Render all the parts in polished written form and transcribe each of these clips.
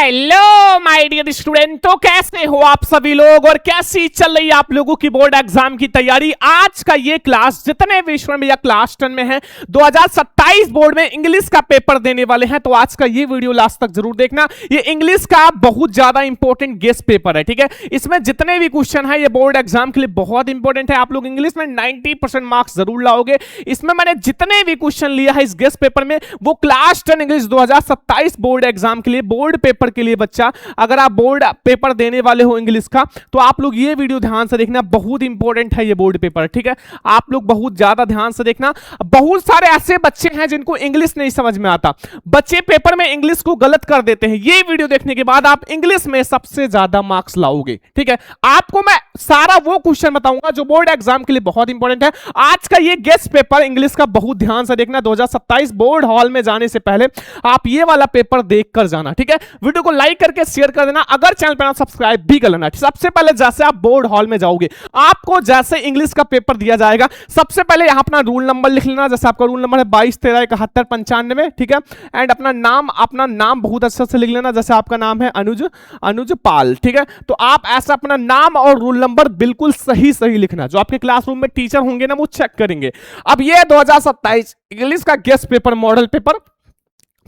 Hello my dear student, तो कैसे हो आप सभी लोग और कैसी चल रही है आप लोगों की बोर्ड एग्जाम की तैयारी। आज का ये क्लास जितने भी स्टूडेंट भैया क्लास 10 में हैं 2027 बोर्ड में इंग्लिश का पेपर देने वाले हैं, तो आज का ये वीडियो लास्ट तक जरूर देखना। ये इंग्लिश का बहुत ज्यादा इंपॉर्टेंट गेस्ट पेपर है, ठीक है। इसमें जितने भी क्वेश्चन है ये बोर्ड एग्जाम के लिए बहुत इंपॉर्टेंट है। आप लोग इंग्लिश में 90% मार्क्स जरूर लाओगे। इसमें मैंने जितने भी क्वेश्चन लिया है इस गेस्ट पेपर में वो क्लास 10 इंग्लिश 2027 बोर्ड एग्जाम के लिए, बोर्ड पेपर के लिए बच्चा, अगर आप बोर्ड पेपर देने वाले हो इंग्लिश का तो आप लोग ये वीडियो ध्यान से देखना, बहुत इंपॉर्टेंट है ये बोर्ड पेपर, ठीक है। आप लोग बहुत ज्यादा ध्यान से देखना। बहुत सारे ऐसे बच्चे हैं जिनको इंग्लिश नहीं समझ में आता, बच्चे पेपर में इंग्लिश को गलत कर देते हैं। ये वीडियो देखने के बाद आप इंग्लिश में सबसे ज्यादा मार्क्स लाओगे, ठीक है। आपको मैं सारा वो क्वेश्चन बताऊंगा जो बोर्ड एग्जाम के लिए बहुत इंपॉर्टेंट है। आज का ये गेस्ट पेपर इंग्लिश का बहुत ध्यान से देखना। 2027 बोर्ड हॉल में जाने से पहले आप ये वाला पेपर देख कर जाना, ठीक है। वीडियो को लाइक करके शेयर कर देना, अगर चैनल पर सब्सक्राइब भी कर लेना। सबसे पहले जैसे आप बोर्ड हॉल में जाओगे आपको जैसे इंग्लिश का पेपर दिया जाएगा, सबसे पहले यहां अपना रूल नंबर लिख लेना। जैसे आपका रूल नंबर है 22 13 71 95, ठीक है। एंड अपना नाम बहुत अच्छे से लिख लेना। जैसे आपका नाम है अनुज पाल, ठीक है। तो आप ऐसा अपना नाम और रूल नंबर बिल्कुल सही लिखना। जो आपके क्लासरूम में टीचर होंगे ना वो चेक करेंगे। अब ये 2027 इंग्लिश का guest paper model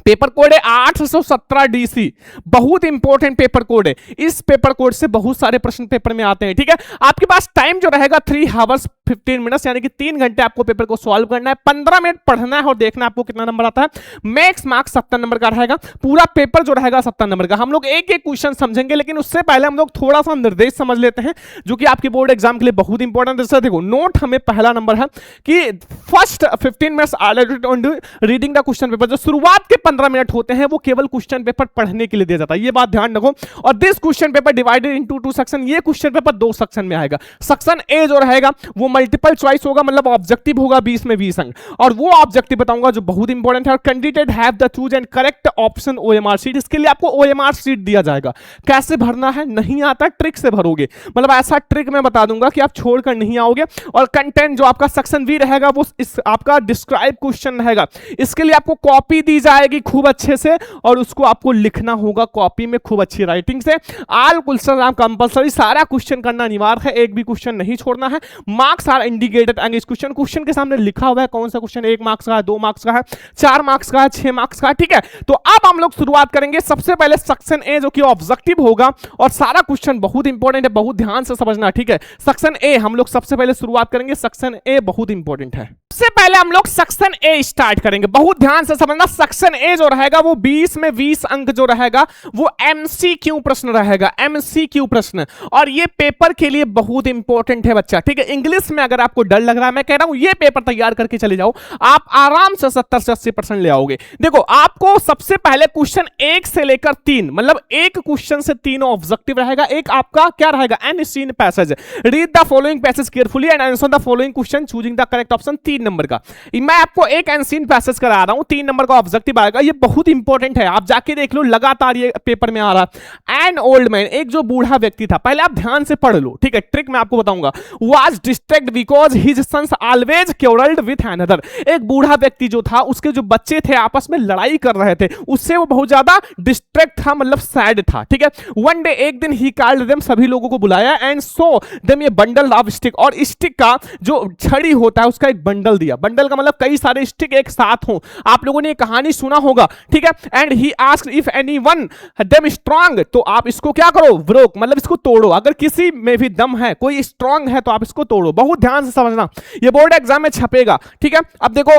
paper code है 817 DC, बहुत इंपॉर्टेंट पेपर कोड है। इस पेपर कोड से बहुत सारे प्रश्न पेपर में आते हैं, ठीक है। आपके पास टाइम जो रहेगा 3 hours 15 minutes, यानी कि 3 घंटे आपको पेपर को सॉल्व करना है, 15 मिनट पढ़ना है और देखना आपको कितना नंबर आता है। मैक्स मार्क्स 70 नंबर का रहेगा। पूरा पेपर जो रहेगा 70 नंबर का। हम लोग एक एक क्वेश्चन समझेंगे, लेकिन उससे पहले हम लोग थोड़ा सा निर्देश समझ लेते हैं जो कि आपके बोर्ड एग्जाम के लिए बहुत इंपॉर्टेंट है। जैसे देखो नोट हमें पहला नंबर है कि first 15 minutes reading the question paper. जो शुरुआत के 15 मिनट होते हैं वो केवल क्वेश्चन पेपर पढ़ने के लिए दिया जाता है, ये बात ध्यान रखो। और this question paper divided into 2 section, ये क्वेश्चन पेपर 2 सेक्शन में आएगा। सेक्शन ए जो रहेगा वो मल्टीपल चॉइस होगा, मतलब ऑब्जेक्टिव होगा 20 में 20 अंक, और वो ऑब्जेक्टिव बताऊंगा जो बहुत इंपॉर्टेंट है। और candidate have the choose and correct option OMR sheet, इसके लिए आपको OMR शीट दिया जाएगा। कैसे भरना है नहीं आता, ट्रिक से भरोगे, मतलब ऐसा ट्रिक मैं बता दूंगा कि आप छोड़कर नहीं आओगे। और कंटेंट जो आपका सेक्शन बी रहेगा वो इस आपका डिस्क्राइब क्वेश्चन रहेगा, इसके लिए आपको कॉपी दी जाएगी खूब अच्छे से और उसको आपको लिखना होगा कॉपी में खूब अच्छी राइटिंग से। ऑल क्वेश्चन कंपलसरी, सारा क्वेश्चन करना अनिवार्य है, एक भी क्वेश्चन नहीं छोड़ना है। मार्क्स आर इंडिकेटेड एंड इस क्वेश्चन के सामने लिखा हुआ है कौन सा क्वेश्चन 1 मार्क्स का है, 2 मार्क्स का है, 4 मार्क्स का है, 6 मार्क्स का है, ठीक है। तो अब हम लोग शुरुआत करेंगे सबसे पहले सेक्शन ए जो कि ऑब्जेक्टिव होगा, और सारा क्वेश्चन बहुत इंपॉर्टेंट है, बहुत ध्यान से समझना, ठीक है। सेक्शन ए हम लोग सबसे पहले शुरुआत करेंगे। सेक्शन ए बहुत इंपॉर्टेंट है। सबसे पहले हम लोग सेक्शन ए स्टार्ट करेंगे, बहुत ध्यान से समझना। सेक्शन ए जो रहेगा वो 20 में 20 अंक जो रहेगा वो MCQ प्रश्न रहेगा, MCQ प्रश्न, और ये पेपर के लिए बहुत इंपॉर्टेंट है बच्चा, ठीक है। इंग्लिश में अगर आपको डर लग रहा है, मैं कह रहा हूं ये पेपर तैयार करके चले जाओ, आप आराम से 70 से 80% ले आओगे। देखो आपको सबसे पहले क्वेश्चन 1 से लेकर 3, मतलब एक क्वेश्चन से 3 ऑब्जेक्टिव रहेगा, एक आपका क्या रहेगा unseen passage. Read the following passage carefully and answer the following question choosing the correct option. 3 number का मैं आपको एक अनसीन पैसेज करा रहा हूं, 3 नंबर का ऑब्जेक्टिव आएगा, ये बहुत इंपॉर्टेंट है, आप जाके देख लो, लगातार ये पेपर में आ रहा है। एन ओल्ड मैन, एक जो बूढ़ा व्यक्ति था, पहले आप ध्यान से पढ़ लो, ठीक है। ट्रिक मैं आपको बताऊंगा। Was distract because his sons always quarrelled with another, एक बूढ़ा व्यक्ति जो था उसके जो बच्चे थे आपस में लड़ाई कर रहे थे, उससे वो बहुत ज्यादा डिस्ट्रैक्ट था, मतलब सैड था, ठीक है। वन डे एक दिन ही कॉल्ड देम, सभी लोगों को बुलाया, एंड सो देम ये बंडल ऑफ स्टिक, और स्टिक का जो छड़ी होता है उसका एक बंडल दिया। बंडल का मतलब कई सारे स्टिक एक साथ हो, आप लोगों ने ये कहानी सुना होगा, ठीक है। And he asked if anyone them strong, तो आप इसको क्या करो ब्रोक, मतलब इसको तोड़ो, अगर किसी में भी दम है, कोई स्ट्रांग है तो आप इसको तोड़ो। बहुत ध्यान से समझना, ये बोर्ड एग्जाम में छपेगा, ठीक है। अब देखो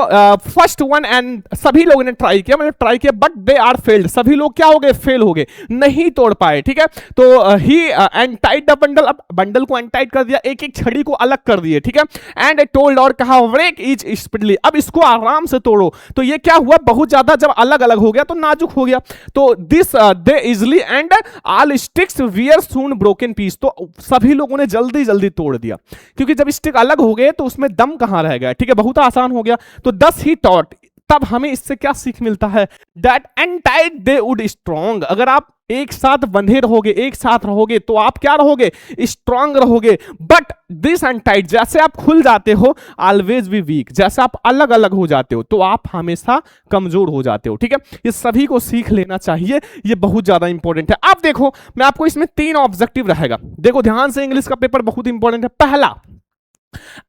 फर्स्ट वन, एंड सभी लोगों ने ट्राई किया, मतलब ट्राई किया बट दे आर फेल्ड, सभी लोग क्या हो गए फेल हो गए, नहीं तोड़ पाए, ठीक है। तो ही अनटाइड द बंडल, अब बंडल को अनटाइड कर दिया, एक एक छड़ी को अलग कर दिए, ठीक है। एंड टोल्ड, और कहा ब्रेक ईच स्पीडली, अब इसको आराम से तोड़ो। तो ये क्या हुआ, बहुत ज्यादा जब अलग अलग हो गया तो नाजुक हो गया, तो this they easily and all sticks were soon broken piece, तो सभी लोगों ने जल्दी जल्दी तोड़ दिया, क्योंकि जब स्टिक अलग हो गए तो उसमें दम कहां रह गया, ठीक है, बहुत आसान हो गया। तो 10 ही टॉट, तब हमें इससे क्या सीख मिलता है, दैट एंटाइट दे वुड स्ट्रॉन्ग, अगर आप एक साथ बंधे रहोगे, एक साथ रहोगे तो आप क्या रहोगे, स्ट्रांग रहोगे। बट दिस एंटाइट, जैसे आप खुल जाते हो, ऑलवेज बी वीक, जैसे आप अलग अलग हो जाते हो तो आप हमेशा कमजोर हो जाते हो। ठीक है, ये सभी को सीख लेना चाहिए, ये बहुत ज्यादा इंपॉर्टेंट है। अब देखो मैं आपको इसमें 3 ऑब्जेक्टिव रहेगा, देखो ध्यान से, इंग्लिश का पेपर बहुत इंपॉर्टेंट है। पहला,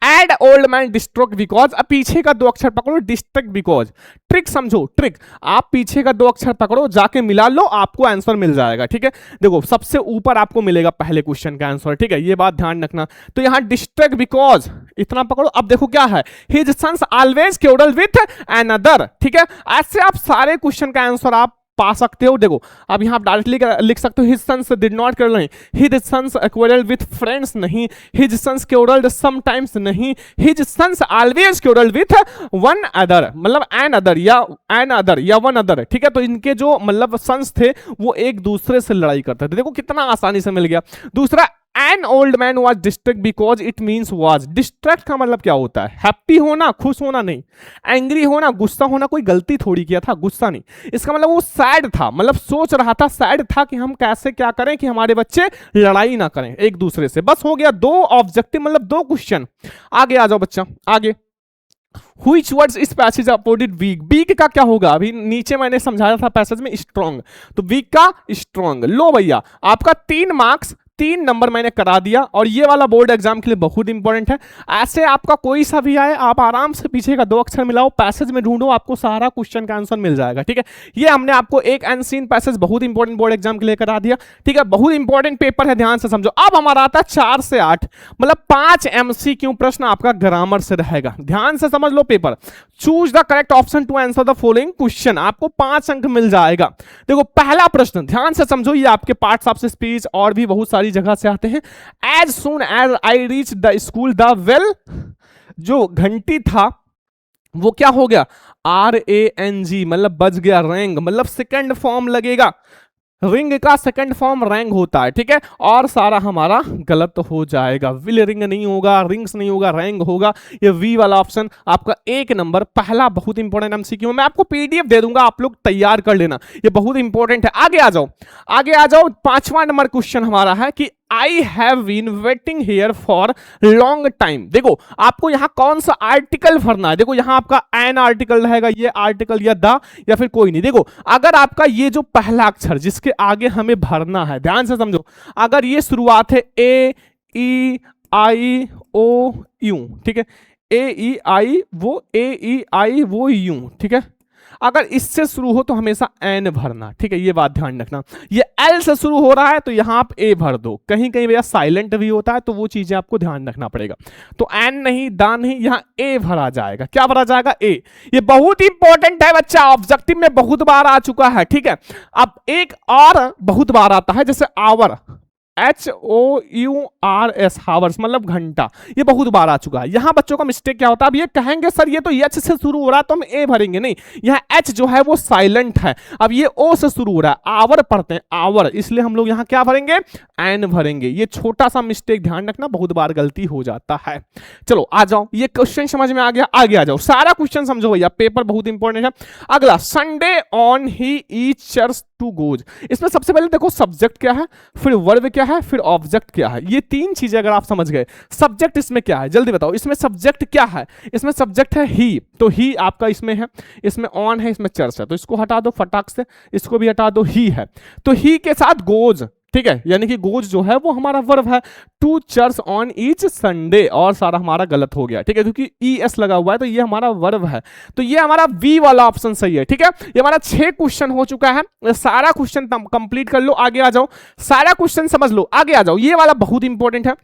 and old man distract because, अब पीछे का 2 अक्षर पकड़ो, डिस्ट्रक्ट बिकॉज, ट्रिक समझो, ट्रिक, आप पीछे का 2 अक्षर पकड़ो, जाके मिला लो, आपको आंसर मिल जाएगा। ठीक है, देखो सबसे ऊपर आपको मिलेगा पहले क्वेश्चन का आंसर। ठीक है, ये बात ध्यान रखना। तो यहां डिस्ट्रक्ट बिकॉज इतना पकड़ो। अब देखो क्या है, his sons always quarrel with another. ठीक है, ऐसे आप सारे क्वेश्चन का आंसर आप पा सकते हो। देखो अब यहां आप डायरेक्टली लिख सकते हो, his sons did not quarrel नहीं, his sons quarrel with friends नहीं, हिज सन्स क्यूरल्ड समटाइम्स नहीं, his sons always quarrel with one other, मतलब एन अदर या वन अदर। ठीक है, तो इनके जो मतलब सन्स थे वो एक दूसरे से लड़ाई करते थे। देखो कितना आसानी से मिल गया। दूसरा, an old man was distract because it means was, distract का मतलब क्या होता है, हैप्पी होना, खुश होना नहीं, एंग्री होना, गुस्सा होना, कोई गलती थोड़ी किया था, गुस्सा नहीं, इसका मतलब वो सैड था, मतलब सोच रहा था, सैड था कि हम कैसे क्या करें कि हमारे बच्चे लड़ाई ना करें एक दूसरे से। बस हो गया 2 ऑब्जेक्टिव, मतलब 2 क्वेश्चन। आगे आ जाओ बच्चा, आगे। Which words इस पैसेज अपोजिट वीक, वीक का क्या होगा, अभी नीचे मैंने समझाया था पैसेज में स्ट्रॉन्ग, तो वीक का स्ट्रॉन्ग। लो भैया आपका 3 मार्क्स 3 नंबर मैंने करा दिया, और ये वाला बोर्ड एग्जाम के लिए बहुत इंपॉर्टेंट है। ऐसे आपका कोई सा भी आए, आप आराम से पीछे का 2 अक्षर मिलाओ, पैसेज में ढूंढो, आपको सारा क्वेश्चन का आंसर मिल जाएगा। ठीक है, ये हमने आपको एक अनसीन पैसेज बहुत इंपॉर्टेंट बोर्ड एग्जाम के लिए करा दिया। ठीक है, बहुत इंपॉर्टेंट पेपर है, ध्यान से समझो। अब हमारा आता है 4 से 8, मतलब 5 MCQ प्रश्न आपका ग्रामर से रहेगा। ध्यान से समझ लो paper. Choose the correct option to answer the following question, आपको 5 अंक मिल जाएगा। देखो पहला प्रश्न ध्यान से समझो, ये आपके पार्ट्स ऑफ स्पीच और भी बहुत सारी जगह से आते हैं। As soon as I reach the school the bell, जो घंटी था वो क्या हो गया, RANG, मतलब बज गया, रैंग मतलब सेकंड फॉर्म लगेगा, रिंग का सेकंड फॉर्म रैंग होता है। ठीक है, और सारा हमारा गलत हो जाएगा, विल रिंग नहीं होगा, रिंग्स नहीं होगा, रैंग होगा। ये वी वाला ऑप्शन आपका 1 नंबर, पहला बहुत इंपॉर्टेंट MCQ। मैं आपको PDF दे दूंगा, आप लोग तैयार कर लेना, ये बहुत इंपॉर्टेंट है। आगे आ जाओ, आगे आ जाओ। 5वां नंबर क्वेश्चन हमारा है कि I have been waiting here for long time. देखो आपको यहां कौन सा आर्टिकल भरना है, देखो यहां आपका एन आर्टिकल रहेगा, ये आर्टिकल या द या फिर कोई नहीं। देखो अगर आपका ये जो पहला अक्षर जिसके आगे हमें भरना है, ध्यान से समझो, अगर ये शुरुआत है AEIOU, ठीक है, AEI वो AEI वो यू, ठीक है, अगर इससे शुरू हो तो हमेशा एन भरना। ठीक है, ये बात ध्यान रखना। ये एल से शुरू हो रहा है तो यहां आप ए भर दो, कहीं कहीं भैया साइलेंट भी होता है तो वो चीजें आपको ध्यान रखना पड़ेगा। तो एन नहीं, दा नहीं, यहां ए भरा जाएगा। क्या भरा जाएगा, ए। ये बहुत इंपॉर्टेंट है बच्चा, ऑब्जेक्टिव में बहुत बार आ चुका है। ठीक है, अब एक और बहुत बार आता है, जैसे आवर, HOURS, हावर्स मतलब घंटा, ये बहुत बार आ चुका है। यहां बच्चों का मिस्टेक क्या होता है, अब ये कहेंगे सर ये तो एच से शुरू हो रहा है तो हम ए भरेंगे, नहीं, यहां एच जो है वो साइलेंट है। अब ये ओ से शुरू हो रहा है, आवर पढ़ते हैं, आवर, इसलिए हम लोग यहां क्या भरेंगे, एन भरेंगे। ये छोटा सा मिस्टेक ध्यान रखना, बहुत बार गलती हो जाता है। चलो आ जाओ, ये क्वेश्चन समझ में आ गया, आगे आ जाओ, सारा क्वेश्चन समझो भैया, पेपर बहुत इंपॉर्टेंट है। अगला, Sunday on he each church to goes, इसमें सबसे पहले देखो सब्जेक्ट क्या है, फिर वर्ब क्या है, फिर ऑब्जेक्ट क्या है। ये 3 चीजें अगर आप समझ गए। सब्जेक्ट इसमें क्या है, जल्दी बताओ, इसमें सब्जेक्ट क्या है, इसमें सब्जेक्ट है ही, तो ही आपका इसमें है, इसमें ऑन है, इसमें चर्च है, तो इसको हटा दो फटाक से, इसको भी हटा दो, ही है, तो ही के साथ गोज। ठीक है, यानी कि गोज जो है वो हमारा वर्ब है, to church on each Sunday, और सारा हमारा गलत हो गया। ठीक है, क्योंकि ES लगा हुआ है तो ये हमारा वर्ब है, तो ये हमारा V वाला ऑप्शन सही है। ठीक है, ये हमारा 6 क्वेश्चन हो चुका है, सारा क्वेश्चन कंप्लीट कर लो। आगे आ जाओ, सारा क्वेश्चन समझ लो, आगे आ जाओ, ये वाला बहुत इंपॉर्टेंट है।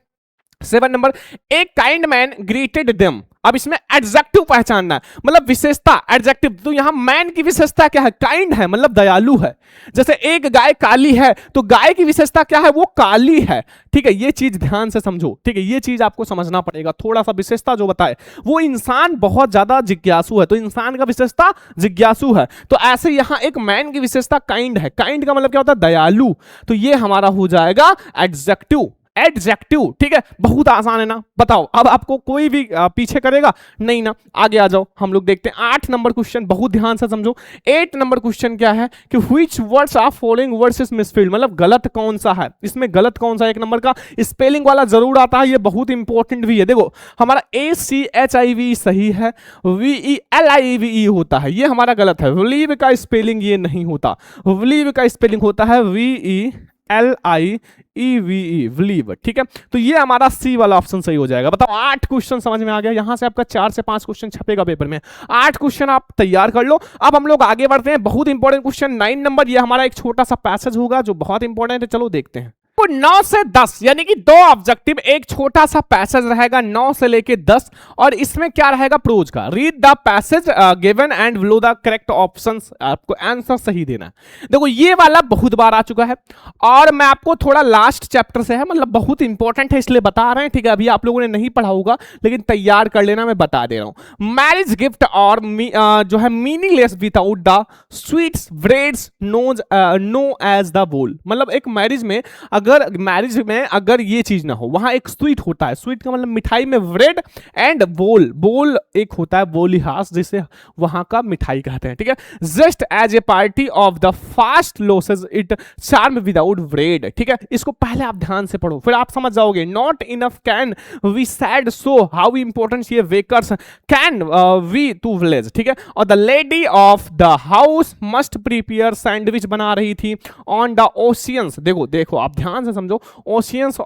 7 number, a kind man greeted them. अब इसमें एडजेक्टिव पहचानना है, मतलब विशेषता, एडजेक्टिव। तो यहां मैन की विशेषता क्या है, काइंड है, मतलब दयालु है। जैसे एक गाय काली है तो गाय की विशेषता क्या है, वो काली है। ठीक है, ये चीज ध्यान से समझो। ठीक है, ये चीज आपको समझना पड़ेगा, थोड़ा सा विशेषता जो बताए, वो इंसान बहुत ज्यादा जिज्ञासु है, तो इंसान का विशेषता जिज्ञासु है। तो ऐसे यहां एक मैन की विशेषता काइंड है, काइंड का मतलब क्या होता है, दयालु, तो ये हमारा हो जाएगा एडजेक्टिव। एडजेक्टिव, ठीक है, बहुत आसान है ना, बताओ अब आपको कोई भी पीछे करेगा नहीं ना। आगे आ जाओ, हम लोग देखते हैं 8 नंबर क्वेश्चन, बहुत ध्यान से समझो। 8 नंबर क्वेश्चन क्या है कि which words are following words is misspelled, मतलब गलत कौन सा है, इसमें गलत कौन सा। 1 नंबर का स्पेलिंग वाला जरूर आता है, ये बहुत इंपॉर्टेंट भी है। देखो हमारा ACHIV सही है, VELIVE होता है, ये हमारा गलत है। बिलीव का स्पेलिंग ये नहीं होता, बिलीव का स्पेलिंग होता है VELIEVE, बिलीव, ठीक है। तो ये हमारा सी वाला ऑप्शन सही हो जाएगा। बताओ 8 क्वेश्चन समझ में आ गया। यहां से आपका 4 से 5 क्वेश्चन छपेगा पेपर में, 8 क्वेश्चन आप तैयार कर लो। अब हम लोग आगे बढ़ते हैं, बहुत इंपॉर्टेंट क्वेश्चन 9 नंबर, ये हमारा एक छोटा सा पैसेज होगा जो बहुत इंपॉर्टेंट है, चलो देखते हैं। 9 से 10 यानी कि 2 ऑब्जेक्टिव, एक छोटा सा पैसेज रहेगा 9 से लेके 10, और इसमें क्या रहेगा प्रोज का। Read the passage given and below the correct options, आपको आंसर सही देना है। देखो ये वाला बहुत बार आ चुका है, और मैं आपको थोड़ा लास्ट चैप्टर से है, मतलब बहुत इंपॉर्टेंट है इसलिए बता रहे हैं, ठीक है। अभी आप लोगों ने नहीं पढ़ा होगा लेकिन तैयार कर लेना, मैं बता दे रहा हूं। मैरिज गिफ्ट और जो है meaningless without the sweets breads known as the bol, मतलब एक मैरिज में अगर ये चीज ना हो, वहां एक स्वीट होता है, स्वीट का मतलब मिठाई में ब्रेड, एंड बोल एक होता है बोलिहास, जिसे वहां का मिठाई कहते हैं, ठीक है। Just as a party of the fast loses it charm without bread, ठीक है। इसको पहले आप ध्यान से पढ़ो, फिर आप समझ जाओगे। Not enough can we said so how important ये bakers can we to village, ठीक है। और the lady of the house must prepare sandwich बना रही थी ऑन द ओशियंस। देखो आप ध्यान से समझो, oceans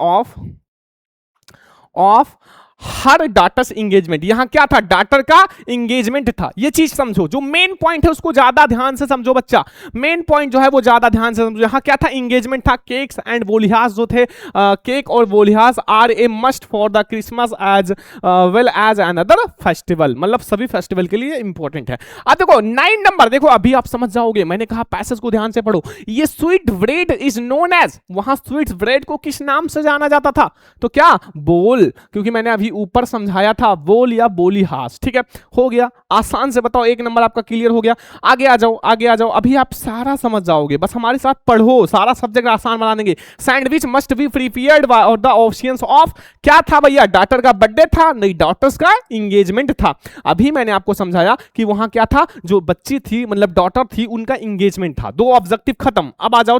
of her daughters engagement, यहां क्या था, डाटर का इंगेजमेंट था। ये चीज समझो, जो मेन पॉइंट है उसको ज्यादा ध्यान से समझो बच्चा, मेन पॉइंट जो है वो ज्यादा ध्यान से समझो। यहां क्या था, इंगेजमेंट था। केक्स एंड बोलिहास जो थे, केक और बोलिहास are a must for the Christmas as well as another festival, मतलब सभी फेस्टिवल के लिए इंपॉर्टेंट है। अब देखो 9 नंबर, देखो अभी आप समझ जाओगे, मैंने कहा पैसेज को ध्यान से पढ़ो। ये sweet bread is known as, वहां स्वीट ब्रेड को किस नाम से जाना जाता था, तो क्या, बोल, क्योंकि मैंने अभी ऊपर समझाया था बोल या बोलीहास, ठीक है। हो गया, आसान से बताओ, 1 नंबर आपका क्लियर हो गया। आगे आ जाओ, अभी आप सारा समझ जाओगे, बस हमारे साथ पढ़ो, सारा सब्जेक्ट आसान बना देंगे। सैंडविच मस्ट बी प्रिपेयर्ड और द ऑप्शंस ऑफ, क्या था भैया, डॉटर का बर्थडे था, नहीं डॉटर्स का इंगेजमेंट था। अभी मैंने आपको समझाया कि वहां क्या था, जो बच्ची थी मतलब डॉटर थी, उनका इंगेजमेंट था। 2 ऑब्जेक्टिव खत्म। अब आ जाओ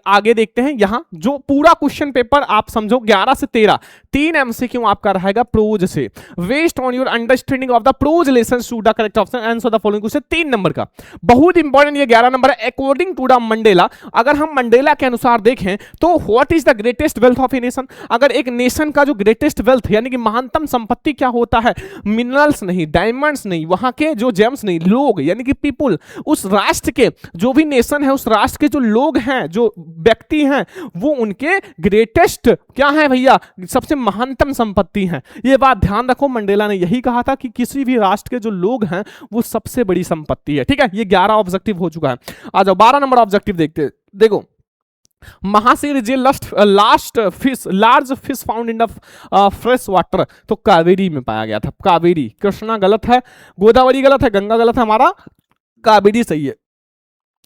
आगे देखते हैं। यहां जो पूरा क्वेश्चन पेपर आप समझो 11 से 13, 3 MCQ आपका रहेगा प्रोज से। Based on your understanding of the prose lesson to the correct option answer the following question. 3 number का बहुत इंपॉर्टेंट, ये 11 नंबर है। अकॉर्डिंग टू द मंडेला, अगर हम मंडेला के अनुसार देखें तो what is the greatest wealth of a nation, अगर एक नेशन का जो ग्रेटेस्ट वेल्थ यानी कि महानतम संपत्ति क्या होता है, मिनरल्स नहीं, डायमंड्स नहीं, वहां के जो जेम्स नहीं, लोग यानी कि पीपुल, उस राष्ट्र के जो भी नेशन है, उस राष्ट्र के जो लोग हैं, जो व्यक्ति हैं, वो उनके ग्रेटेस्ट क्या है भैया, सबसे महानतम संपत्ति है। ये बात ध्यान रखो, मंडेला ने यही कहा था कि किसी भी राष्ट्र के जो लोग हैं वो सबसे बड़ी संपत्ति है, ठीक है। ये 11 ऑब्जेक्टिव हो चुका है। आ जाओ 12 नंबर ऑब्जेक्टिव देखते हैं। देखो mahseer is large fish found in the fresh water, तो कावेरी में पाया गया था। कावेरी, कृष्णा गलत है, गोदावरी गलत है, गंगा गलत है, हमारा कावेरी सही है।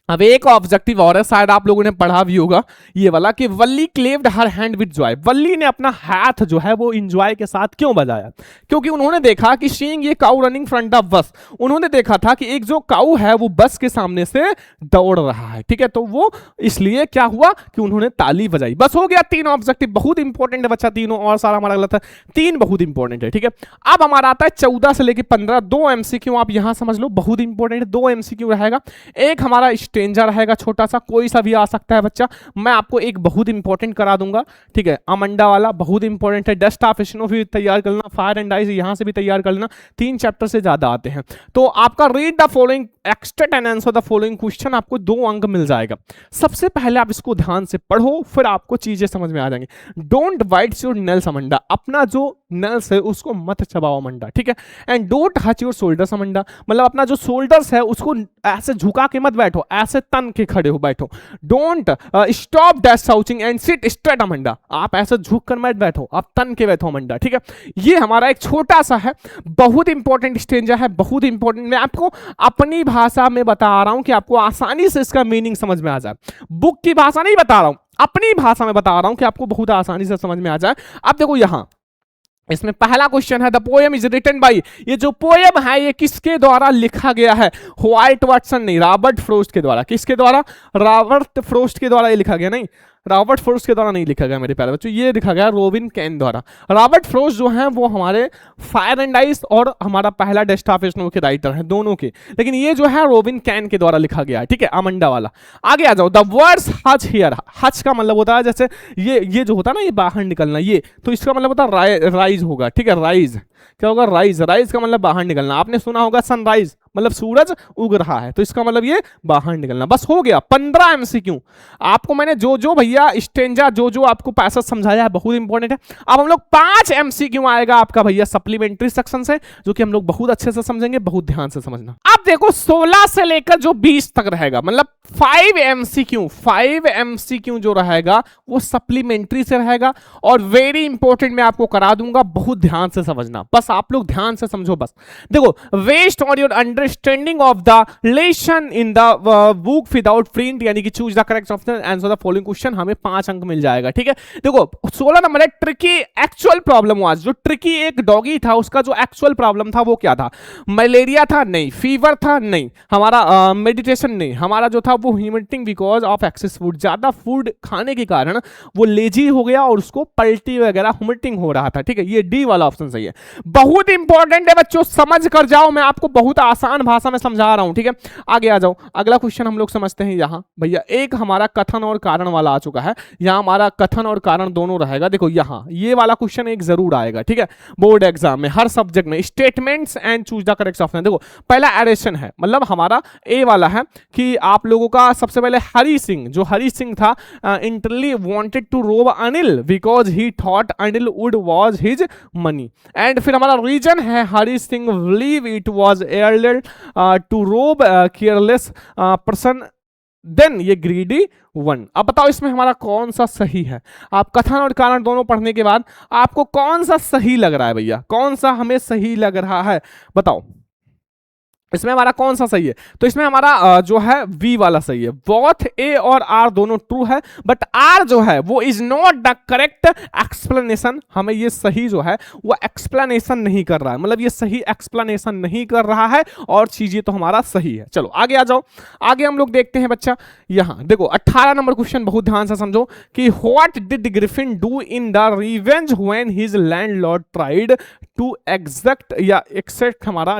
अब एक ऑब्जेक्टिव और है, शायद आप लोगों ने पढ़ा भी होगा ये वाला, कि वल्ली क्लेव्ड हर हैंड विद जॉय। वल्ली ने अपना हाथ जो है वो इंजॉय के साथ क्यों बजाया, क्योंकि उन्होंने देखा कि सीइंग ये काऊ रनिंग फ्रंट ऑफ बस, उन्होंने देखा था कि एक जो काऊ है वो बस के सामने से दौड़ रहा है, ठीक है। तो वो इसलिए क्या हुआ कि उन्होंने ताली बजाई। बस हो गया 3 ऑब्जेक्टिव, बहुत इंपॉर्टेंट है बच्चा तीनों, और सारा हमारा गलत है। 3 बहुत इंपॉर्टेंट है, ठीक है। अब हमारा आता है 14 से लेकर 15, 2 MCQ आप यहां समझ लो, बहुत इंपॉर्टेंट है। 2 MCQ रहेगा, एक हमारा स्ट्रेंजर रहेगा, छोटा सा, कोई सा भी आ सकता है बच्चा। मैं आपको एक बहुत इंपॉर्टेंट करा दूंगा, ठीक है, अमंडा वाला बहुत इंपॉर्टेंट है। डस्ट ऑफ स्नो भी तैयार कर लेना, फायर एंड आइस यहां से भी तैयार कर लेना, 3 चैप्टर से ज्यादा आते हैं। तो आपका read the following extract and answer the following question, आपको 2 अंक मिल जाएगा। सबसे पहले आप इसको ध्यान से पढ़ो, फिर आपको चीजें समझ में आ जाएंगी। Don't bite your nails Amanda, अपना जो नेल्स है उसको मत चबाओ अमंडा, ठीक है। And don't Hutch your shoulders Amanda, मतलब अपना जो शोल्डर्स है उसको ऐसे झुका के मत बैठो, ऐसे तन के खड़े हो बैठो। Don't stop dash slouching and sit straight Amanda, आप ऐसे झुक कर मत बैठो, आप तन के बैठो अमंडा, ठीक है। ये हमारा एक छोटा सा है, बहुत इंपॉर्टेंट स्टेंजा है, बहुत इंपॉर्टेंट। मैं आपको अपनी भाषा में बता रहा हूं कि आपको आसानी से इसका मीनिंग समझ में आ जाए, बुक की भाषा नहीं बता रहा हूं, अपनी भाषा में बता रहा हूं कि आपको बहुत आसानी से समझ में आ जाए। अब देखो यहां इसमें पहला क्वेश्चन है, the poem is written by, ये जो पोएम है ये किसके द्वारा लिखा गया है? व्हाइट वाटसन नहीं, रॉबर्ट फ्रोस्ट के द्वारा। किसके द्वारा? रॉबर्ट फ्रोस्ट के द्वारा ये लिखा गया, नहीं रॉबर्ट फ्रोस्ट के द्वारा नहीं लिखा गया मेरे प्यारे बच्चों, ये लिखा गया रॉबिन कैन द्वारा। रॉबर्ट फ्रोस्ट जो है वो हमारे फायर एंड आइस और हमारा पहला डेस्ट ऑफ स्नो के राइटर हैं दोनों के, लेकिन ये जो है रॉबिन कैन के द्वारा लिखा गया है, ठीक है, अमंडा वाला। आगे आ जाओ, the words Hutch here, Hutch का मतलब होता है जैसे ये जो होता है ना, ये बाहर निकलना, ये तो इसका मतलब होता है राइज होगा, ठीक है, राइज क्या होगा? राइज, राइज का मतलब बाहर निकलना। आपने सुना होगा सनराइज मतलब सूरज उग रहा है, तो इसका मतलब ये बाहर निकलना। बस हो गया 15 एमसीक्यू। आपको मैंने जो भैया स्टेंजा जो आपको पैसा समझाया है बहुत इंपॉर्टेंट है। अब हम लोग 5 एमसीक्यू आएगा आपका भैया सप्लीमेंट्री सेक्शन से, जो कि हम लोग बहुत अच्छे से समझेंगे, बहुत ध्यान से समझना। अब देखो 16 से लेकर जो 20 तक रहेगा, मतलब 5 एमसीक्यू जो रहेगा वो सप्लीमेंट्री से रहेगा, और वेरी इंपॉर्टेंट मैं आपको करा दूंगा, बहुत ध्यान से समझना, बस आप लोग ध्यान से समझो। बस देखो, based on your understanding of the lesson in the book without print, यानी कि choose the correct option, answer the following question, हमें 5 अंक मिल जाएगा, ठीक है। देखो 16 नंबर है, ट्रिकी एक्चुअल प्रॉब्लम वाज, जो ट्रिकी एक डॉगी था उसका जो एक्चुअल प्रॉब्लम था वो क्या था? मलेरिया था? नहीं। फीवर था? नहीं। हमारा मेडिटेशन? नहीं। हमारा जो था वो ह्यूमिटिंग बिकॉज ऑफ एक्सेस फूड, ज्यादा फूड खाने के कारण वो लेजी हो गया और उसको पल्टी वगैरह हुमिटिंग हो रहा था, ठीक है, ये डी वाला ऑप्शन सही है। बहुत इंपॉर्टेंट है बच्चों, समझ कर जाओ, मैं आपको बहुत आसान भाषा में समझा रहा हूं, ठीक है। आगे आ जाओ, अगला क्वेश्चन हम लोग समझते हैं। यहां भैया एक हमारा कथन और कारण वाला आ चुका है, यहां हमारा कथन और कारण दोनों रहेगा। देखो यहां ये वाला क्वेश्चन एक जरूर आएगा, ठीक है, बोर्ड एग्जाम में हर सब्जेक्ट में, statements and choose the correct option. देखो पहला एरेशन है, मतलब हमारा ए वाला है कि आप लोगों का सबसे पहले हरि सिंह, जो हरि सिंह था, इंटरली wanted to rob Anil because he thought Anil would was his money, and फिर हमारा रीजन है Hari Singh believe it was एयरलेड to rob careless person then ये ग्रीडी वन। अब बताओ इसमें हमारा कौन सा सही है? आप कथन और कारण दोनों पढ़ने के बाद आपको कौन सा सही लग रहा है भैया? कौन सा हमें सही लग रहा है बताओ, इसमें हमारा कौन सा सही है? तो इसमें हमारा जो है वी वाला सही है। बोथ ए और आर दोनों ट्रू है, बट आर जो है वो is not the correct explanation. हमें ये सही जो है वो एक्सप्लेनेशन नहीं कर रहा है, मतलब ये सही एक्सप्लेनेशन नहीं कर रहा है, और चीजें तो हमारा सही है। चलो आगे आ जाओ, आगे हम लोग देखते हैं बच्चा। यहां देखो 18 नंबर क्वेश्चन बहुत ध्यान से समझो कि what did Griffin do in the revenge when his landlord tried to exact या एक्सेप्ट हमारा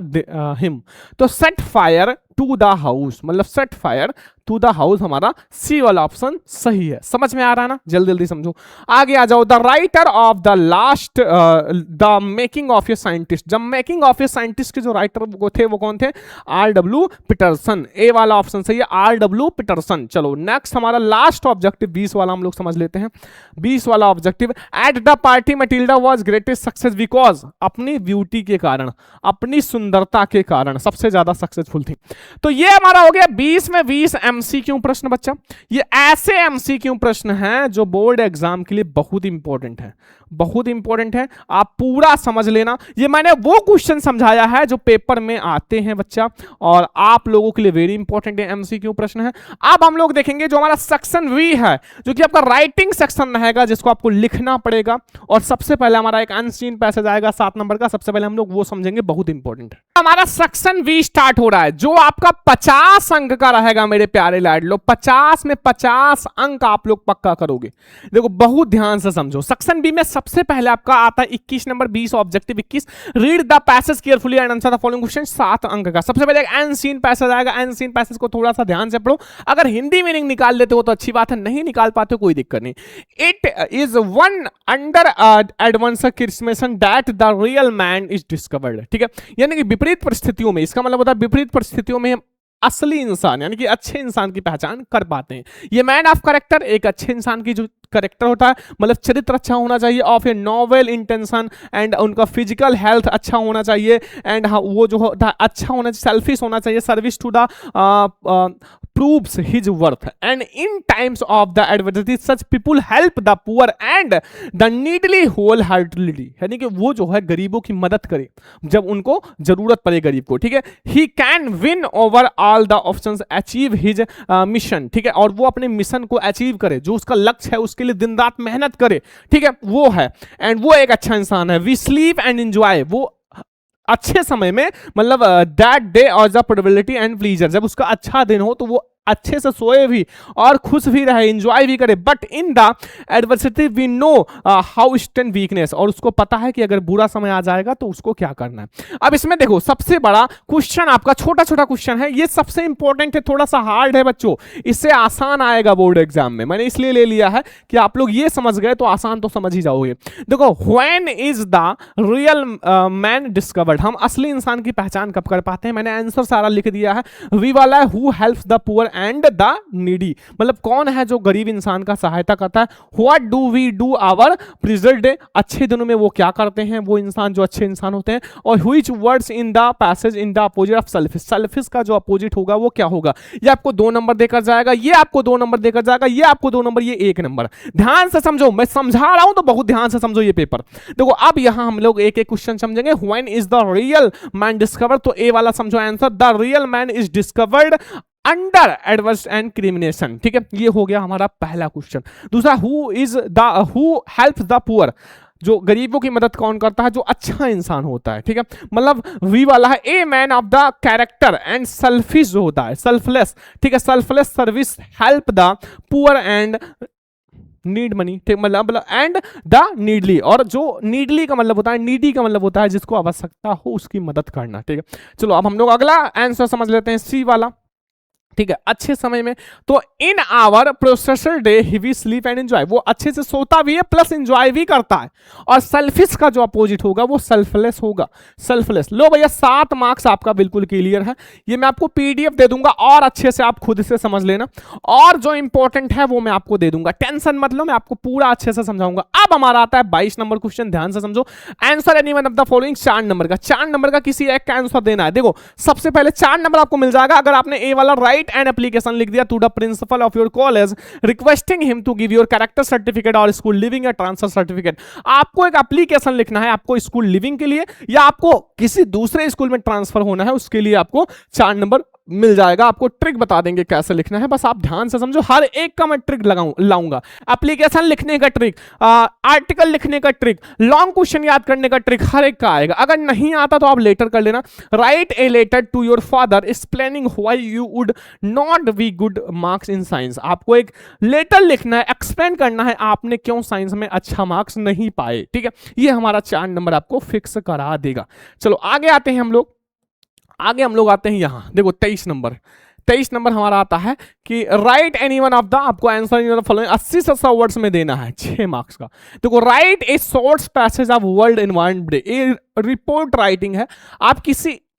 हिम। तो set fire to the house, मतलब set fire to the house हमारा सी वाला ऑप्शन सही है। समझ में आ रहा है ना? जल्दी जल्दी समझो। आगे आ जाओ, the writer of the last the making of a scientist. जब मेकिंग ऑफ ए साइंटिस्ट के जो राइटर वो थे वो कौन थे? R.W. पीटरसन। ए वाला ऑप्शन सही है, R.W. पीटरसन। चलो नेक्स्ट हमारा लास्ट ऑब्जेक्टिव 20 वाला हम लोग समझ लेते हैं। 20 वाला objective, at the party Matilda was greatest success because, अपनी ब्यूटी के कारण, अपनी सुंदरता के कारण सबसे ज्यादा सक्सेसफुल थी। तो ये हमारा हो गया 20 में 20 एमसीक्यू प्रश्न बच्चा। ये ऐसे एमसीक्यू प्रश्न हैं जो बोर्ड एग्जाम के लिए बहुत इंपॉर्टेंट है, बहुत इंपॉर्टेंट है, आप पूरा समझ लेना। ये मैंने वो क्वेश्चन समझाया है जो पेपर में आते हैं बच्चा, और आप लोगों के लिए वेरी इंपॉर्टेंट है एमसीक्यू प्रश्न है। अब हम लोग देखेंगे जो हमारा सेक्शन वी है, जो कि आपका राइटिंग सेक्शन रहेगा, जिसको आपको लिखना पड़ेगा। और सबसे पहले हमारा एक अनसीन पैसेज आएगा 7 नंबर का, सबसे पहले हम लोग वो समझेंगे, बहुत इंपॉर्टेंट है। हमारा सेक्शन वी स्टार्ट हो रहा है, जो आपका 50 अंक का रहेगा मेरे प्यारे लाडलो। 50 में 50 अंक आप लोग पक्का करोगे। देखो बहुत ध्यान से समझो, सेक्शन बी में सबसे पहले आपका आता है 21 number 20 objective 21, read the passage carefully and answer the following question. 7 अंक का सबसे पहले एक अनसीन पैसेज आएगा, अनसीन पैसेज को थोड़ा सा ध्यान से पढ़ो। अगर हिंदी मीनिंग निकाल लेते हो तो अच्छी बात है, नहीं निकाल पाते हो कोई दिक्कत नहीं। It is one under advance chrismation that the real man is discovered, ठीक है, यानी कि विपरीत परिस्थितियों में, इसका मतलब होता है विपरीत परिस्थितियों में हम असली इंसान यानी कि अच्छे इंसान की पहचान कर पाते हैं। ये मैन ऑफ करेक्टर एक अच्छे इंसान की जो करेक्टर होता है, मतलब चरित्र अच्छा होना चाहिए, of a noble intention, and उनका फिजिकल हेल्थ अच्छा होना चाहिए, एंड वो जो होता है अच्छा होना चाहिए, सेल्फिश होना चाहिए, service to the proves his worth, and in times of the adversity such people help the poor and the needy wholeheartedly, यानी कि वो जो है गरीबों की मदद करे जब उनको जरूरत पड़े गरीब को, ठीक है। he can win over all the options, achieve his mission, ठीक है, और वो अपने मिशन को अचीव करे, जो उसका लक्ष्य है उसके लिए दिन रात मेहनत करे, ठीक है, वो है, एंड वो एक अच्छा इंसान है। we sleep and enjoy, वो अच्छे समय में मतलब दैट डे और द प्रोबेबिलिटी एंड प्लीजर, जब उसका अच्छा दिन हो तो वो अच्छे से सोए भी और खुश भी रहे, एंजॉय भी करे। But in the adversity we know how stand weakness, और उसको पता है कि अगर बुरा समय आ जाएगा तो उसको क्या करना है। अब इसमें देखो सबसे बड़ा क्वेश्चन आपका छोटा छोटा क्वेश्चन है, ये सबसे इंपॉर्टेंट है, थोड़ा सा हार्ड है बच्चों, इससे आसान आएगा बोर्ड एग्जाम में, मैंने इसलिए ले लिया है कि आप लोग ये समझ गए तो आसान तो समझ ही जाओगे। देखो when is the real man discovered, हम असली इंसान की पहचान कब कर पाते हैं, मैंने आंसर सारा लिख दिया है, वी वाला है who helps the poor and the needy, मतलब कौन है जो गरीब इंसान का सहायता करता है। What do we do our present day, अच्छे दिनों में वो क्या करते हैं वो इंसान जो अच्छे इंसान होते हैं। और which words in the passage in the opposite of selfish, selfish का जो अपोजिट होगा वो क्या होगा। ये आपको 2 नंबर देकर जाएगा, ये आपको 2 नंबर देकर जाएगा, ये आपको 2 नंबर, ये 1 नंबर। ध्यान से समझो, मैं समझा रहा हूं तो बहुत ध्यान से समझो ये पेपर। देखो अब यहां हम लोग एक एक क्वेश्चन समझेंगे। When is the real man discovered, तो ए वाला समझो answer, the real man is discovered under adverse and crimination, ठीक है, ये हो गया हमारा पहला क्वेश्चन। दूसरा हु हेल्प्स द पुअर, जो गरीबों की मदद कौन करता है, जो अच्छा इंसान होता है, ठीक है, मतलब वी वाला है a man of the character and selfish जो होता है, सेल्फलेस, ठीक है, selfless service help the poor and need money, ठीक, मतलब एंड द नीडली, और जो नीडली का मतलब होता है, नीडी का मतलब होता है जिसको आवश्यकता हो उसकी मदद करना, ठीक है। चलो अब हम लोग अगला आंसर समझ लेते हैं, सी वाला, ठीक है, अच्छे समय में, तो in our prosperous day he sleep and enjoy, वो अच्छे से सोता भी है प्लस एंजॉय भी करता है। और सेल्फिश का जो अपोजिट होगा वो सेल्फलेस होगा, सेल्फलेस। लो भैया 7 मार्क्स आपका बिल्कुल क्लियर है, ये मैं आपको पीडीएफ दे दूंगा और अच्छे से आप खुद से समझ लेना, और जो इंपॉर्टेंट है वो मैं आपको दे दूंगा, टेंशन मत लो, मैं आपको पूरा अच्छे से समझाऊंगा। अब हमारा आता है 22 नंबर क्वेश्चन, ध्यान से समझो। Answer anyone of the following, 4 number का, 4 नंबर का किसी एक का आंसर देना है। देखो सबसे पहले 4 नंबर आपको मिल जाएगा अगर आपने ए वाला राइट एंड एप्लीकेशन लिख दिया to the principal of your college requesting him to give your character certificate और स्कूल लिविंग या ट्रांसफर सर्टिफिकेट। आपको एक एप्लीकेशन लिखना है, आपको स्कूल लिविंग के लिए या आपको किसी दूसरे स्कूल में ट्रांसफर होना है, उसके लिए आपको 4 नंबर मिल जाएगा। आपको ट्रिक बता देंगे कैसे लिखना है, बस आप ध्यान से समझो, हर एक का मैं ट्रिक लाऊंगा। एप्लीकेशन लिखने का ट्रिक, आर्टिकल लिखने का ट्रिक, लॉन्ग क्वेश्चन याद करने का ट्रिक, हर एक का आएगा। अगर नहीं आता तो आप लेटर कर लेना, write a letter to your father explaining why you would not be good marks in science. आपको एक लेटर लिखना है, एक्सप्लेन करना है आपने क्यों साइंस में अच्छा मार्क्स नहीं पाए, ठीक है। ये हमारा 4 नंबर आपको फिक्स करा देगा। चलो आगे आते हैं हम लोग आते हैं यहां, देखो 23 नंबर हमारा आता है कि right any one of the, आपको आंसर इन द फॉलोइंग 80 से 100 वर्ड्स में देना है, 6 मार्क्स का। देखो right A short passage of world environment day, ये रिपोर्ट राइटिंग है,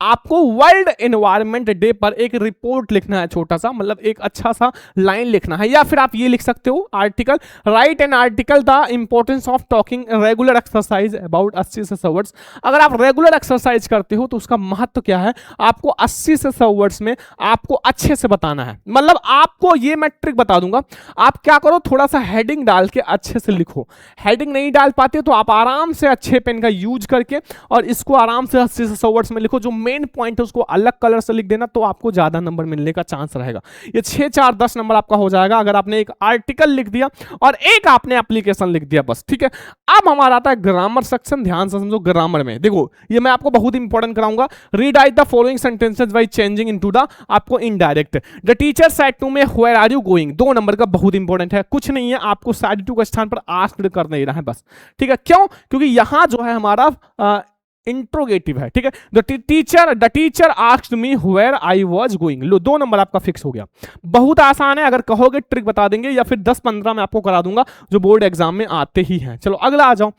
आपको वर्ल्ड एनवायरनमेंट डे पर एक रिपोर्ट लिखना है, छोटा सा, मतलब एक अच्छा सा लाइन लिखना है, या फिर आप ये लिख सकते हो article, right an article the importance of talking regular exercise about 80 से 100 वर्ड्स। अगर आप रेगुलर एक्सरसाइज करते हो तो उसका महत्व क्या है, आपको 80 से 100 वर्ड्स में आपको अच्छे से बताना है। मतलब आपको ये मैं ट्रिक बता दूंगा, आप क्या करो, थोड़ा सा हेडिंग डाल के अच्छे से लिखो। हेडिंग नहीं डाल पाते तो आप आराम से अच्छे पेन का यूज करके और इसको आराम से 80 से 100 वर्ड्स में लिखो, जो मेन पॉइंट है उसको अलग कलर से लिख देना, तो आपको ज्यादा नंबर मिलने का चांस रहेगा। ये 6 4 10 नंबर आपका हो जाएगा अगर आपने एक आर्टिकल लिख दिया और एक आपने एप्लीकेशन लिख दिया, बस, ठीक है। अब हमारा आता है ग्रामर सेक्शन, ध्यान से समझो। ग्रामर में देखो ये मैं आपको बहुत इंपॉर्टेंट कराऊंगा, rewrite the following sentences by changing into the, आपको indirect, the teacher said to me where are you going, 2 number का बहुत इंपॉर्टेंट है, कुछ नहीं है, आपको साइड टू के स्थान पर आस्क्ड कर नहीं रहा है, बस, ठीक है। क्यों? क्योंकि यहां जो है हमारा इंट्रोगेटिव है, ठीक है। The teacher asked me where I was going, लो 2 नंबर आपका फिक्स हो गया। बहुत आसान है, अगर कहोगे ट्रिक बता देंगे, या फिर 10-15 में आपको करा दूंगा जो बोर्ड एग्जाम में आते ही हैं। चलो अगला आ जाओ,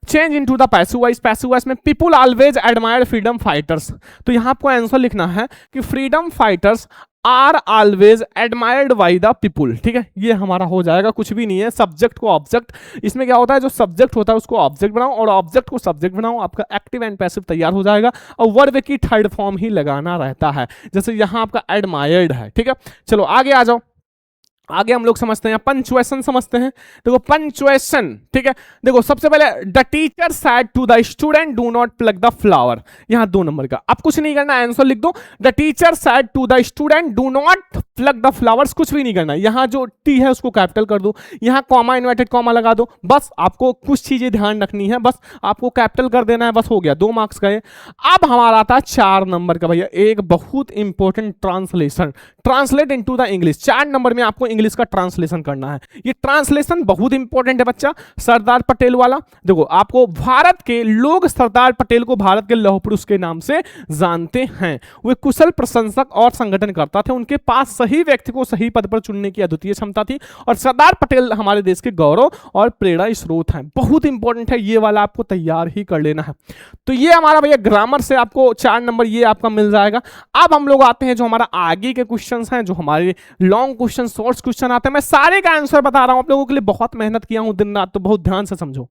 change into the passive voice. Passive voice में people always admire freedom fighters, तो यहां आपको आंसर लिखना है कि freedom fighters are always admired by the people. ठीक है, ये हमारा हो जाएगा, कुछ भी नहीं है, सब्जेक्ट को ऑब्जेक्ट। इसमें क्या होता है, जो सब्जेक्ट होता है उसको ऑब्जेक्ट बनाओ और ऑब्जेक्ट को सब्जेक्ट बनाओ, आपका एक्टिव एंड पैसिव तैयार हो जाएगा और वर्ब की थर्ड फॉर्म ही लगाना रहता है, जैसे यहां आपका एडमायर्ड है। ठीक है, चलो आगे आ जाओ। आगे हम लोग समझते हैं पंक्चुएशन समझते हैं। देखो पंक्चुएशन, ठीक है, देखो सबसे पहले the teacher said to the student do not pluck the flower, यहां 2 नंबर का, अब कुछ नहीं करना, आंसर लिख दो। The teacher said to the student do not pluck the flowers, कुछ भी नहीं करना, यहां जो टी है उसको कैपिटल कर दो, यहां कॉमा इन्वर्टेड कॉमा लगा दो, बस आपको कुछ चीजें ध्यान रखनी है, बस आपको कैपिटल कर देना है, बस हो गया, 2 मार्क्स गए। अब हमारा आता है 4 नंबर का भैया, एक बहुत important translation, translate into the English. 4 number में आपको इंग्लिश का ट्रांसलेशन करना है, ये ट्रांसलेशन बहुत इंपॉर्टेंट है बच्चा। सरदार पटेल वाला, देखो आपको भारत के लोग सरदार पटेल को भारत के लौह पुरुष के नाम से जानते हैं, वे कुशल प्रशंसक और संगठनकर्ता थे, उनके पास सही व्यक्ति को सही पद पर चुनने की अद्वितीय क्षमता थी और सरदार पटेल हमारे देश के गौरव और प्रेरणा स्रोत हैं। बहुत इंपॉर्टेंट है, ये वाला आपको तैयार ही कर लेना है। तो ये हमारा भैया ग्रामर से आपको 4 नंबर ये आपका मिल जाएगा। अब हम लोग आते हैं जो हमारा आगे के क्वेश्चंस हैं, जो हमारे लॉन्ग क्वेश्चन, शॉर्ट क्वेश्चन आते हैं। मैं सारे का आंसर बता रहा हूं आप लोगों के लिए, बहुत मेहनत किया हूं दिन रात, तो बहुत ध्यान से समझो।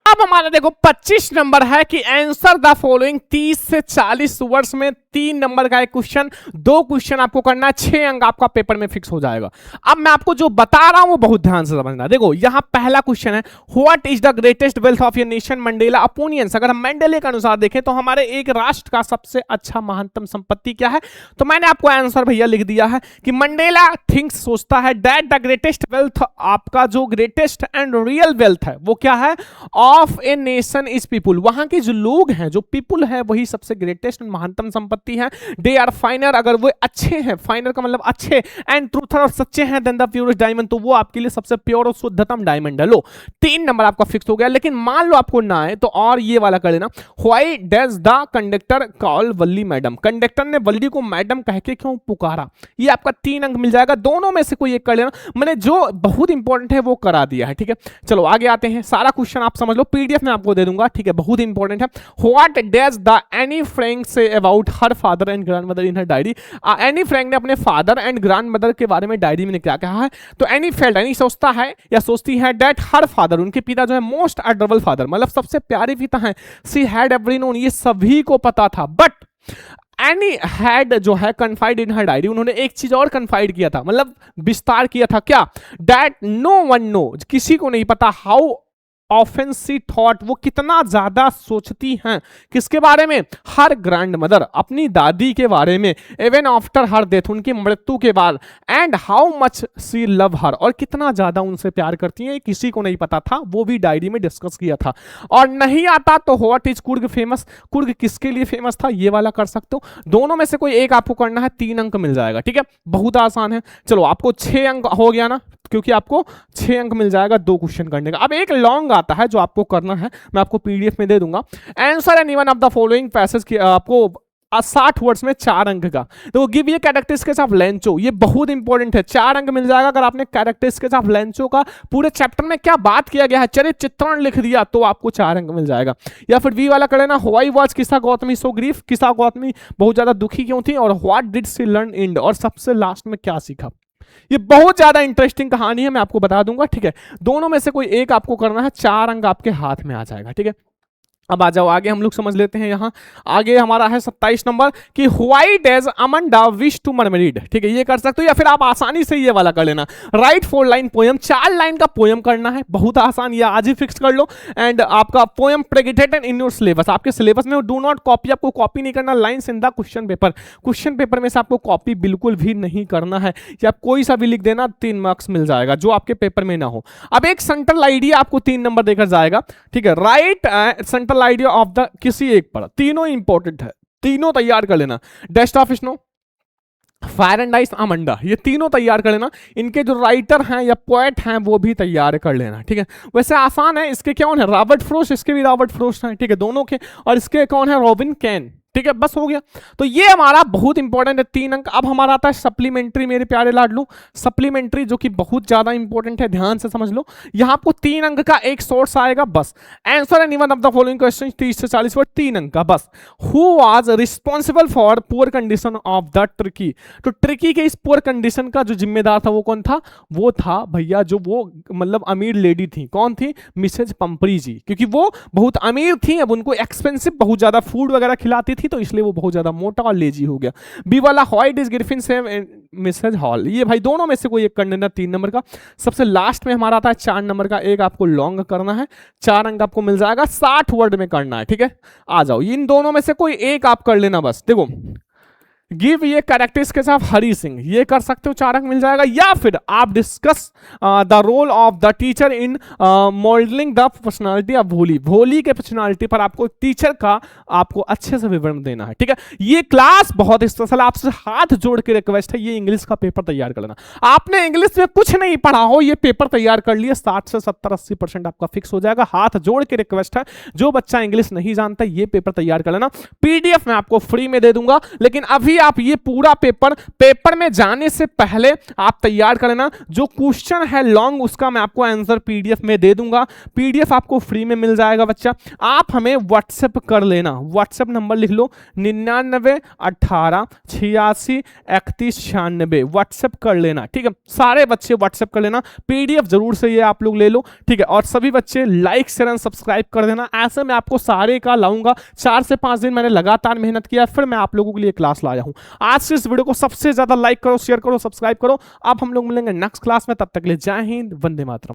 अब हमारा देखो 25 नंबर है कि आंसर द फॉलोइंग, 30 से 40 वर्ष में 3 नंबर का एक क्वेश्चन, 2 क्वेश्चन आपको करना है, 6 अंक आपका पेपर में फिक्स हो जाएगा। अब मैं आपको जो बता रहा हूं वो बहुत ध्यान से समझना। देखो यहां पहला क्वेश्चन है, what is the greatest wealth of your nation Mandela opinions. अगर हम मंडेले के अनुसार देखें तो हमारे एक राष्ट्र का सबसे अच्छा महानतम संपत्ति क्या है, तो मैंने आपको आंसर भैया लिख दिया है कि मंडेला थिंक्स, सोचता है, दैट द ग्रेटेस्ट वेल्थ, आपका जो ग्रेटेस्ट एंड रियल वेल्थ है वो क्या है, of a nation is people. वहां के जो लोग हैं, जो पीपुल है, वही सबसे ग्रेटेस्ट एंड महानतम संपत्ति है। दे आर फाइनर, अगर वो अच्छे हैं, फाइनर का मतलब अच्छे, एंड ट्रूथर और सच्चे हैं, देन द प्योरेस्ट डायमंड, तो वो आपके लिए सबसे प्योर और शुद्धतम डायमंड है। लो 3 नंबर आपका फिक्स हो गया। लेकिन मान लो आपको ना आए तो और ये वाला कर लेना, why does the conductor call Valli madam, conductor ने वल्ली को मैडम कह के क्यों पुकारा। ये आपका 3 अंक मिल जाएगा, दोनों में से कोई एक कर लेना, मैंने जो बहुत इंपॉर्टेंट है वो करा दिया है। ठीक है, चलो आगे आते हैं। सारा क्वेश्चन आप समझ लो, पीडीएफ में आपको दे दूंगा। ठीक है, बहुत इंपॉर्टेंट है। What does the Anne Frank say about her father and grandmother in her diary. Anne Frank ने अपने फादर एंड ग्रैंडमदर के बारे में डायरी में क्या कहा है, तो एनी फेल्ट, एनी सोचता है या सोचती है, दैट हर फादर, उनके पिता जो है, मोस्ट अडोरेबल फादर, मतलब सबसे प्यारे पिता हैं, सी हैड एवरी नोन, ये सभी को पता था, बट एनी हैड जो है कन्फाइड इन हर डायरी, उन्होंने एक चीज और कन्फाइड किया था, मतलब विस्तार किया था, क्या, दैट नो वन नो, किसी को नहीं पता, हाउ ऑफन सी थॉट, वो कितना ज्यादा सोचती हैं, किसके बारे में, हर ग्रैंड मदर, अपनी दादी के बारे में, इवन आफ्टर हर डेथ, उनकी मृत्यु के बाद, and how much see love हर, और कितना ज्यादा उनसे प्यार करती हैं, किसी को नहीं पता था, वो भी डायरी में डिस्कस किया था। और नहीं आता तो what is Coorg famous, Coorg किसके लिए फेमस था, ये वाला कर सकते हो। दोनों में से कोई एक आपको करना है, 3 अंक मिल जाएगा। ठीक है, बहुत आसान है। चलो आपको 6 अंक हो गया ना, क्योंकि आपको 6 अंक मिल जाएगा 2 क्वेश्चन करने का। अब एक लॉन्ग आता है जो आपको करना है, मैं आपको पीडीएफ में दे दूंगा। Answer any one of the following passage की, आपको 60 वर्ड्स में 4 अंक का। तो गिव ये कैरेक्टरिस्टिक्स ऑफ लेंचो, ये बहुत इंपॉर्टेंट है, 4 अंक मिल जाएगा अगर आपने कैरेक्टरिस्टिक्स ऑफ लेंचो का पूरे चैप्टर में क्या बात किया गया है, चरित्र चित्रण लिख दिया, तो आपको 4 अंक मिल जाएगा। या फिर वी वाला कर लेना, व्हाई वाज किसा गौतमी सो ग्रीफ, किसा गौतमी बहुत ज्यादा दुखी क्यों थी, और what did she learn in, और सबसे लास्ट में क्या सीखा। ये बहुत ज्यादा इंटरेस्टिंग कहानी है, मैं आपको बता दूंगा। ठीक है, दोनों में से कोई एक आपको करना है, 4 अंक आपके हाथ में आ जाएगा। ठीक है, अब आ जाओ आगे, हम लोग समझ लेते हैं। यहां आगे हमारा है 27 नंबर कि why does Amanda wish to mermaid. ठीक है, ये कर सकते हो, या फिर आप आसानी से ये वाला कर लेना, राइट 4 लाइन पोएम, 4 लाइन का पोएम करना है, बहुत आसान, ये आज ही फिक्स कर लो। एंड आपका poem predicated in your syllabus, आपके सिलेबस में डू नॉट कॉपी, आपको कॉपी नहीं करना lines in the question paper, question paper में से आपको कॉपी बिल्कुल भी नहीं करना है, या आप कोई सा भी लिख देना, 3 मार्क्स मिल जाएगा, जो आपके पेपर में ना हो। अब एक सेंट्रल आइडिया आपको 3 नंबर देकर जाएगा। ठीक है, right central idea of the, किसी एक पर, तीनों इंपॉर्टेंट है, तीनों तैयार कर लेना। Dust of snow, fire and ice, Amanda, ये तीनों तैयार कर लेना। इनके जो राइटर हैं या पोएट हैं वो भी तैयार कर लेना। ठीक है, वैसे आसान है। इसके कौन है, रॉबर्ट फ्रोस्ट, इसके भी रॉबर्ट फ्रोस्ट हैं। ठीक है, दोनों के, और इसके कौन है, रॉबिन कैन। ठीक है, बस हो गया। तो ये हमारा बहुत इंपॉर्टेंट है 3 अंक। अब हमारा आता है सप्लीमेंट्री मेरे प्यारे लाडलू, सप्लीमेंट्री जो कि बहुत ज्यादा इंपॉर्टेंट है, ध्यान से समझ लो। यहां आपको 3 अंक का एक सोर्स आएगा, बस answer any one of the following question, 30 से 40 वर्ड, 3 अंक का बस। Who was responsible for poor condition of the tricky, तो ट्रिकी के इस पुअर कंडीशन का जो जिम्मेदार था वो कौन था? वो था भैया जो वो मतलब अमीर लेडी थी, कौन थी? मिसेज पंपरी जी, क्योंकि वो बहुत अमीर थी, अब उनको एक्सपेंसिव बहुत ज्यादा फूड वगैरह खिलाती थी, तो इसलिए वो बहुत ज्यादा मोटा और लेजी हो गया। बी वाला व्हाइट इज ग्रिफिन से मिसेज हॉल, ये भाई दोनों में से कोई एक कर लेना 3 नंबर का। सबसे लास्ट में हमारा आता है 4 नंबर का, एक आपको लॉन्ग करना है, 4 अंक आपको मिल जाएगा, 60 वर्ड में करना है, ठीक है। आ जाओ, इन दोनों में से कोई एक आप कर लेना बस। देखो गिव ये कैरेक्टर्स के साथ हरी सिंह, ये कर सकते हो, 4 अंक मिल जाएगा। या फिर आप discuss the role of the teacher in moulding the personality of Bholi, Bholi के पर्सनालिटी पर आपको टीचर का आपको अच्छे से विवरण देना है, ठीक है। ये क्लास बहुत स्पेशल, आपसे हाथ जोड़ के रिक्वेस्ट है, ये इंग्लिश का पेपर तैयार करना। आपने इंग्लिश में कुछ नहीं पढ़ा हो, ये पेपर तैयार कर लिए, 60 से 70-80% आपका फिक्स हो जाएगा। हाथ जोड़ के रिक्वेस्ट है, जो बच्चा इंग्लिश नहीं जानता ये पेपर तैयार कर लेना। पीडीएफ में आपको फ्री में दे दूंगा, लेकिन अभी आप ये पूरा पेपर में जाने से पहले आप तैयार करना। जो क्वेश्चन है लॉन्ग उसका मैं आपको आंसर पीडीएफ में दे दूंगा, पीडीएफ आपको फ्री में मिल जाएगा बच्चा। आप हमें व्हाट्सएप कर लेना, व्हाट्सएप नंबर लिख लो 99 18 86 31 96, व्हाट्सएप कर लेना, ठीक है। सारे बच्चे व्हाट्सएप कर लेना, पीडीएफ जरूर से ये आप लोग ले लो, ठीक है। और सभी बच्चे लाइक शेयर एंड सब्सक्राइब कर देना, ऐसे मैं आपको सारे का लाऊंगा। 4 से 5 दिन मैंने लगातार मेहनत किया, फिर मैं आप लोगों के लिए क्लास लाया हूं। आज से इस वीडियो को सबसे ज्यादा लाइक करो, शेयर करो, सब्सक्राइब करो। अब हम लोग मिलेंगे नेक्स्ट क्लास में, तब तक के लिए जय हिंद, वंदे मातरम।